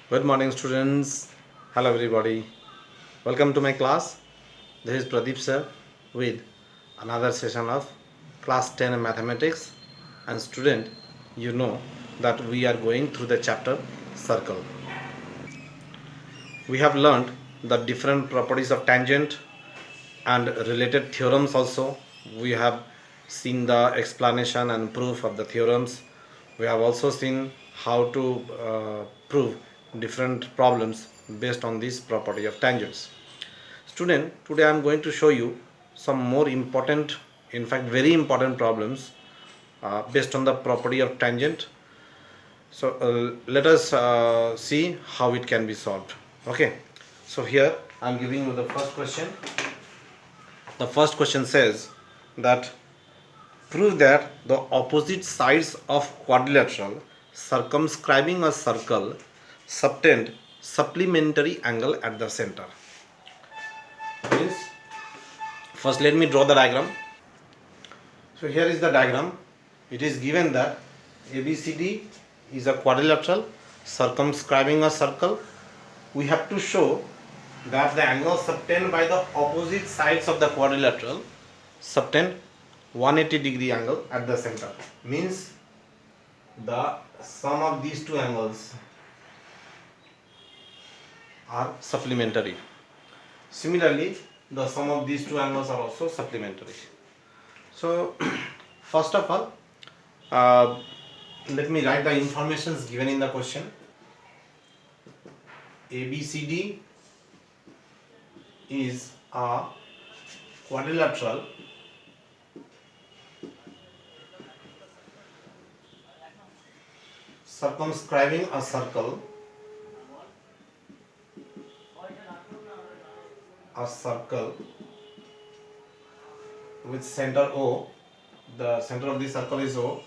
Good morning, students. Hello, everybody. Welcome to my class. This is Pradeep sir with another session of class 10 mathematics. And student, you know that we are going through the chapter circle. We have learned the different properties of tangent and related theorems also. We have seen the explanation and proof of the theorems. We have also seen how to prove different problems based on this property of tangents. Student, today I am going to show you some more important, in fact very important problems based on the property of tangent. So let us see how it can be solved. Okay, so here I am giving you the first question. The first question says that prove that the opposite sides of quadrilateral circumscribing a circle subtend supplementary angle at the center. Means, first let me draw the diagram. So here is the diagram. It is given that ABCD is a quadrilateral circumscribing a circle. We have to show that the angle subtend by the opposite sides of the quadrilateral subtend 180 degree angle at the center. Means the sum of these two angles are supplementary. Similarly, the sum of these two angles are also supplementary. So first of all, let me write the informations given in the question. ABCD is a quadrilateral circumscribing a circle with center O. The center of the circle is O.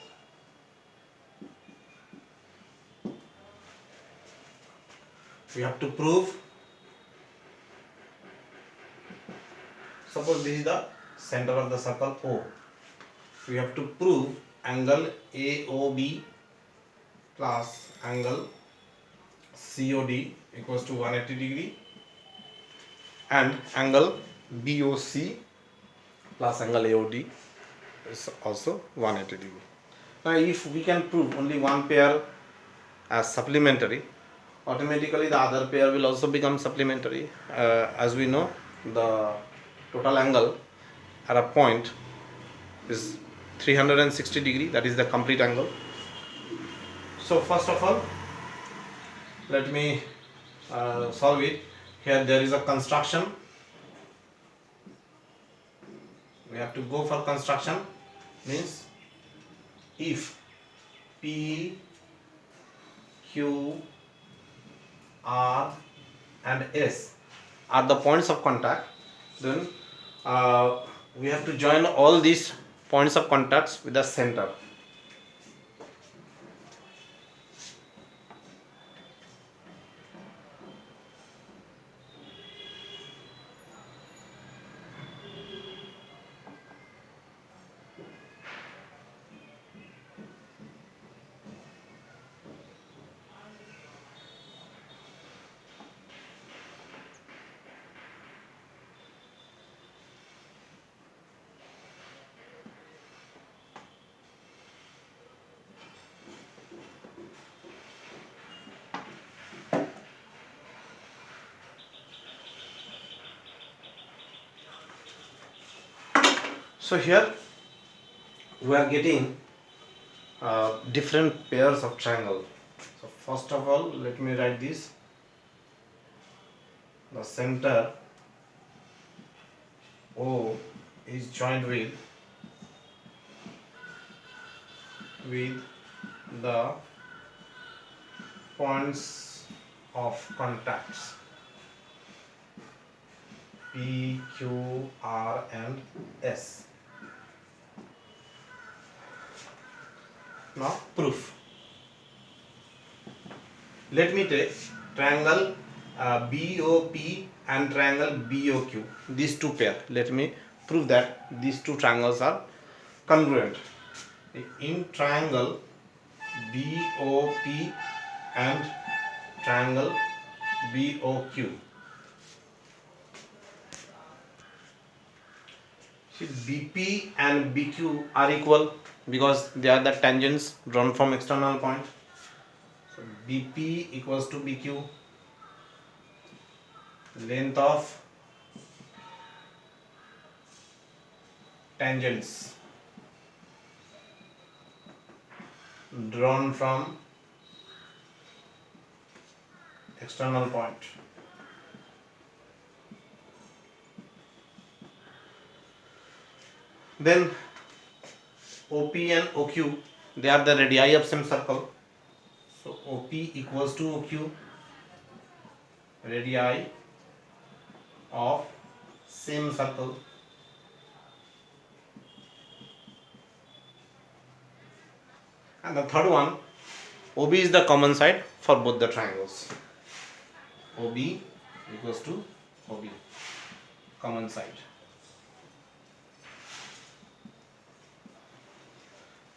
We have to prove, suppose this is the center of the circle O. We have to prove angle AOB plus angle COD equals to 180 degree and angle BOC plus angle AOD is also 180 degree. Now if we can prove only one pair as supplementary, automatically the other pair will also become supplementary. As we know, the total angle at a point is 360 degree, that is the complete angle. So first of all, let me solve it. Here there is a construction. We have to go for construction. Means if P, Q, R and S are the points of contact, then we have to join all these points of contacts with the center. So here we are getting different pairs of triangle. So first of all, let me write this. The center O is joined with the points of contacts P, Q, R and S. Now proof. Let me take triangle BOP and triangle BOQ. These two pair. Let me prove that these two triangles are congruent. In triangle BOP and triangle BOQ. See, BP and BQ are equal because they are the tangents drawn from external point. So BP equals to BQ, length of tangents drawn from external point. Then OP and OQ, they are the radii of same circle. So OP equals to OQ, radii of same circle. And the third one, OB is the common side for both the triangles. OB equals to OB, common side.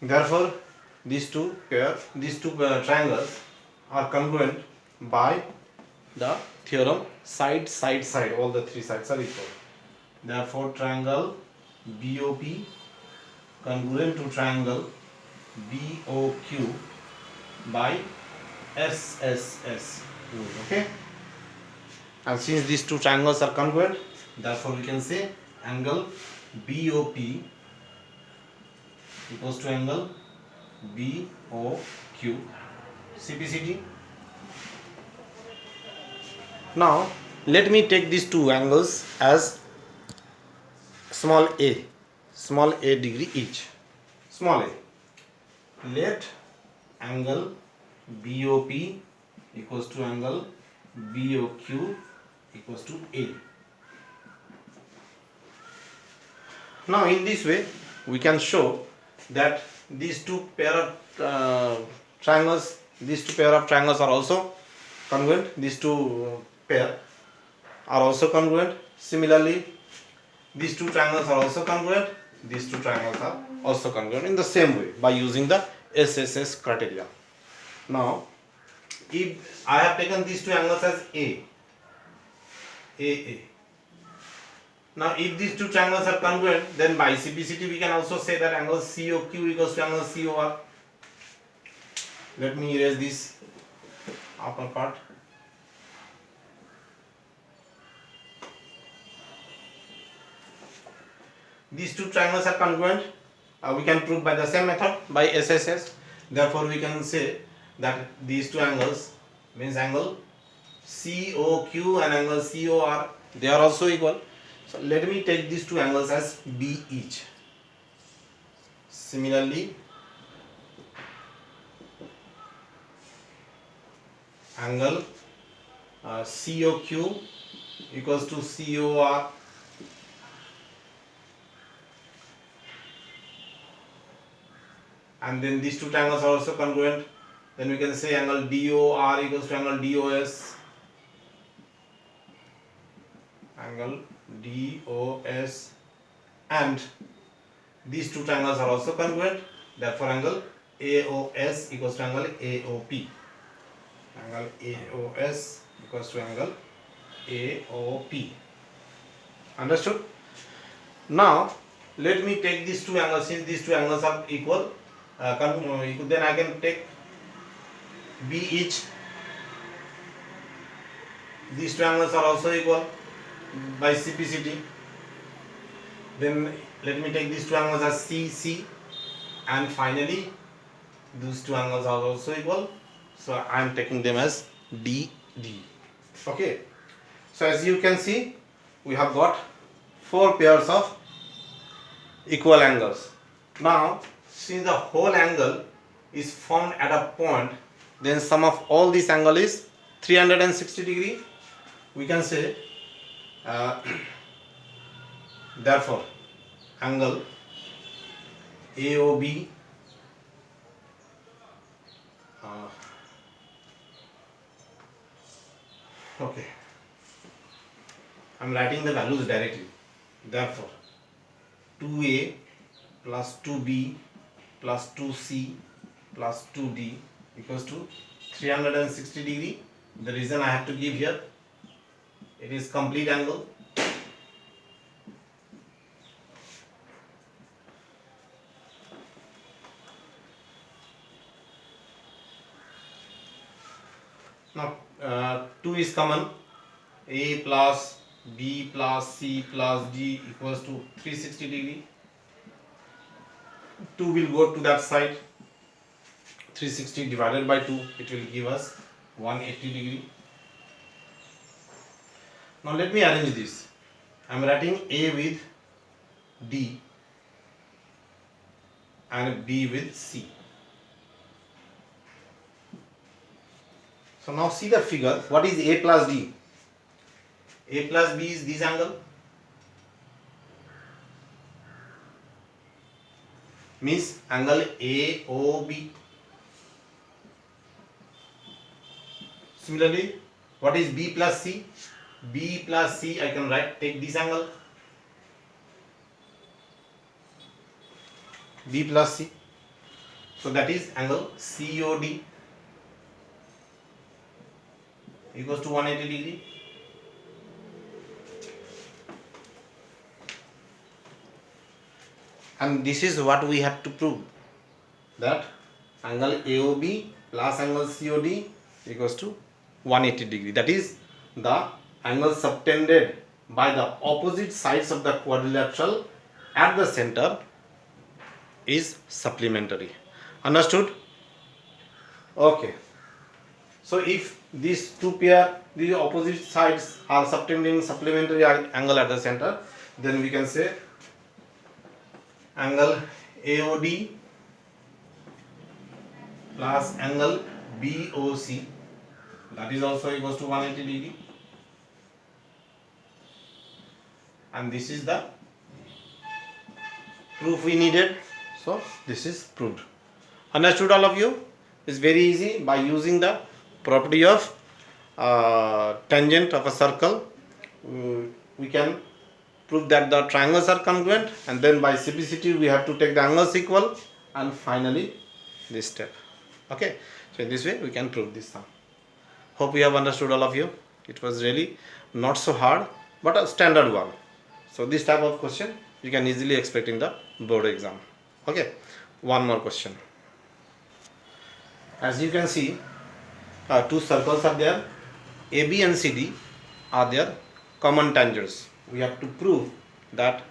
Therefore, these two triangles are congruent by the theorem side, side, side. All the three sides are equal. Therefore, triangle BOP congruent to triangle BOQ by SSS rule. Okay. And since these two triangles are congruent, therefore we can say angle BOP equals to angle BOQ. CPCT. Now let me take these two angles as small a degree each. Small a. Let angle BOP equals to angle BOQ equals to A. Now in this way we can show that these two pair of triangles are also congruent. These two pair are also congruent. Similarly, these two triangles are also congruent. These two triangles are also congruent in the same way by using the SSS criteria. Now, if I have taken these two angles as A. Now, if these two triangles are congruent, then by CPCT we can also say that angle COQ equals to angle COR. Let me erase this upper part. These two triangles are congruent. We can prove by the same method, by SSS. Therefore, we can say that these two angles means angle COQ and angle COR, they are also equal. So let me take these two angles as B each. Similarly, angle COQ equals to COR. And then these two triangles are also congruent. Then we can say angle DOR equals to angle DOS. Angle DOS, and these two triangles are also congruent. Therefore, angle AOS equals to angle AOP. Angle AOS equals to angle AOP. Understood? Now, let me take these two angles. Since these two angles are equal, then I can take B each. These two angles are also equal by CPCT. Then let me take these two angles as CC, and finally these two angles are also equal, so I am taking them as DD. Okay, so as you can see, we have got four pairs of equal angles. Now, since the whole angle is formed at a point, then sum of all this angle is 360 degree. We can say therefore angle AOB okay, I am writing the values directly. Therefore 2A plus 2B plus 2C plus 2D equals to 360 degree The reason I have to give here, it is complete angle. Now 2 is common. A plus B plus C plus D equals to 360 degree. 2 will go to that side. 360 divided by 2, it will give us 180 degree. Now let me arrange this. I am writing A with D and B with C. So now see the figure. What is A plus D? A plus B is this angle. Means angle AOB. Similarly, what is B plus C? B plus C, I can take this angle. B plus C. So that is angle COD equals to 180 degree. And this is what we have to prove, that angle AOB plus angle COD equals to 180 degree. That is the angle subtended by the opposite sides of the quadrilateral at the center is supplementary. Understood? Okay. So if these two pair, the opposite sides are subtending supplementary angle at the center, then we can say angle AOD plus angle BOC, that is also equals to 180 degree, and this is the proof we needed. So this is proved. Understood all of you? It's very easy. By using the property of tangent of a circle, we can prove that the triangles are congruent, and then by CPCT we have to take the angles equal, and finally this step. Okay, so in this way we can prove this sum. Hope you have understood all of you. It was really not so hard, but a standard one. So this type of question you can easily expect in the board exam. Okay, one more question. As you can see, two circles are there. AB and CD are their common tangents. We have to prove that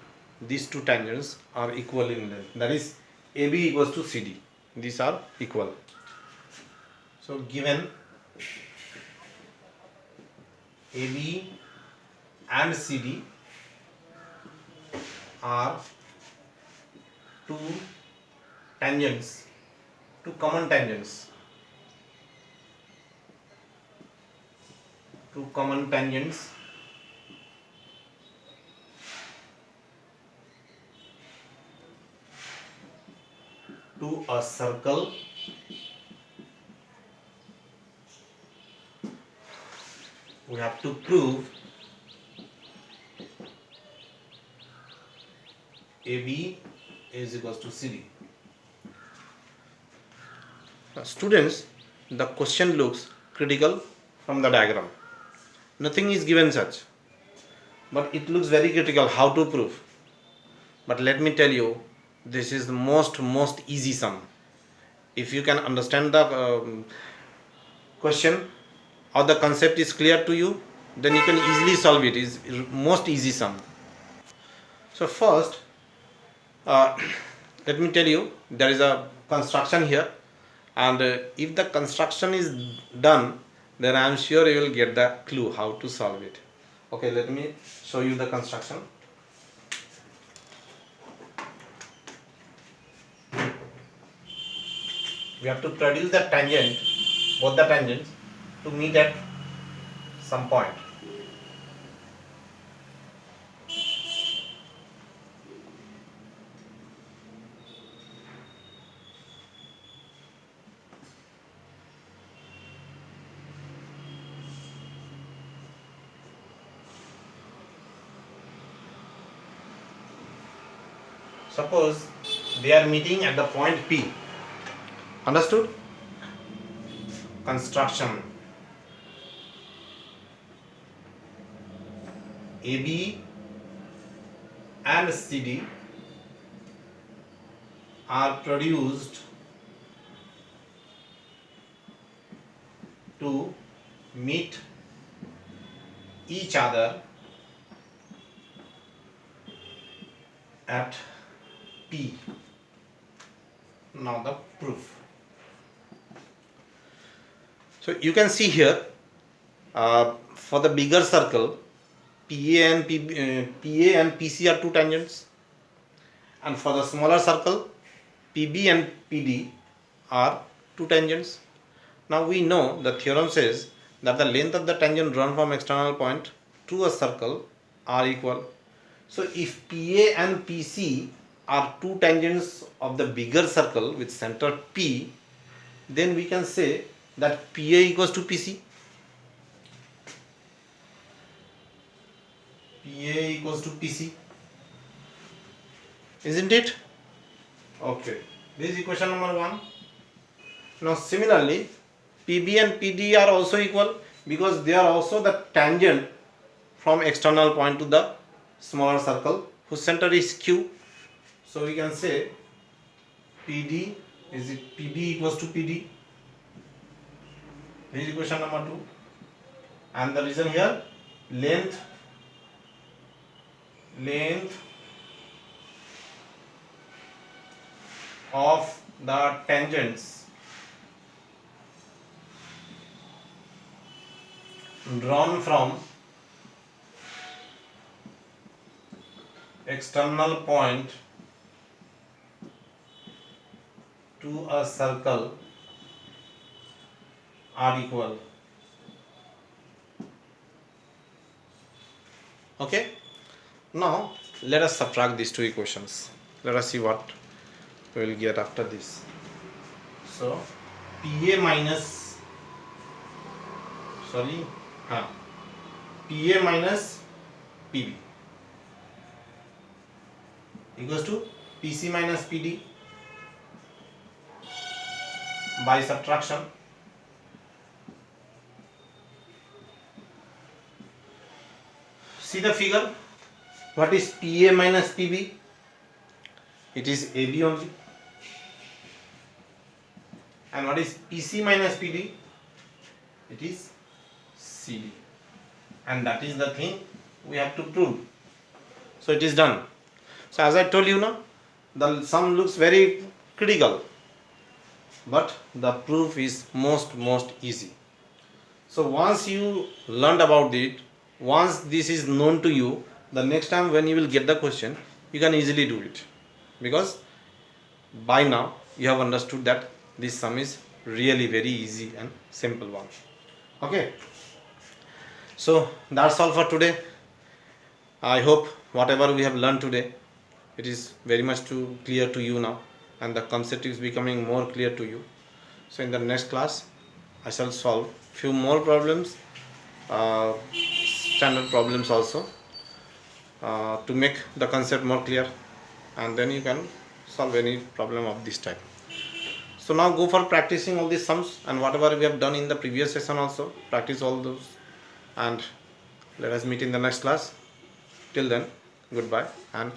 these two tangents are equal in length. That is, AB equals to CD. These are equal. So given AB and CD are two tangents, two common tangents. Two common tangents to a circle we have to prove AB is equals to CD. Students, the question looks critical from the diagram. Nothing is given such, but it looks very critical how to prove. But let me tell you, this is the most easy sum. If you can understand the question or the concept is clear to you, then you can easily solve it. It's most easy sum. So first, let me tell you, there is a construction here, and if the construction is done, then I am sure you will get the clue how to solve it. Okay, let me show you the construction. We have to produce the tangent, both the tangents, to meet at some point. Suppose they are meeting at the point P. Understood? Construction. AB and CD are produced to meet each other at P. Now the proof. So you can see here, for the bigger circle, PA and PC are two tangents, and for the smaller circle, PB and PD are two tangents. Now we know the theorem says that the length of the tangent drawn from external point to a circle are equal. So if PA and PC are two tangents of the bigger circle with center P, then we can say that PA equals to PC. PA equals to PC, isn't it? Okay, this is equation number 1. Now similarly, PB and PD are also equal because they are also the tangent from external point to the smaller circle whose center is Q. So we can say PB equals to PD. This is equation number 2. And the reason here, length of the tangents drawn from external point to a circle are equal. Okay, now let us subtract these two equations. Let us see what we will get after this. So PA minus PB equals to PC minus PD by subtraction. See the figure. What is PA minus PB? It is AB only. And what is PC minus PD? It is CD. And that is the thing we have to prove. So it is done. So as I told you now, the sum looks very critical, but the proof is most easy. So once you learned about it, once this is known to you, the next time when you will get the question, you can easily do it, because by now you have understood that this sum is really very easy and simple one. Okay, so that's all for today. I hope whatever we have learned today, it is very much clear to you now, and the concept is becoming more clear to you. So in the next class I shall solve few more problems, standard problems also, to make the concept more clear, and then you can solve any problem of this type. So now go for practicing all these sums, and whatever we have done in the previous session also, practice all those, and let us meet in the next class. Till then, goodbye and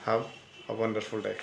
have a wonderful day.